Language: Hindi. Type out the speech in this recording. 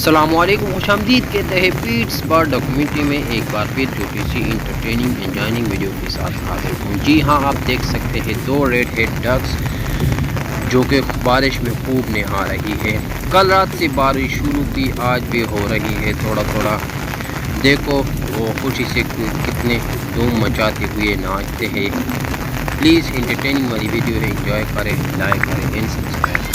अस्सलामुअलैकुम, खुशामदीद कहते हैं पीट्स बर्ड डॉक्यूमेंट्री में एक बार फिर छोटी सी इंटरटेनिंग एंजॉइनिंग वीडियो के साथ हाजिर हूँ। जी हाँ, आप देख सकते हैं दो रेड हेड डक्स जो कि बारिश में खूब नहा रही है। कल रात से बारिश शुरू थी, आज भी हो रही है थोड़ा थोड़ा। देखो वो खुशी से कितने धूम मचाते हुए नाचते हैं। प्लीज़ इंटरटेनिंग वाली वीडियो है, इंजॉय करें, लाइक करें एंड सब्सक्राइब।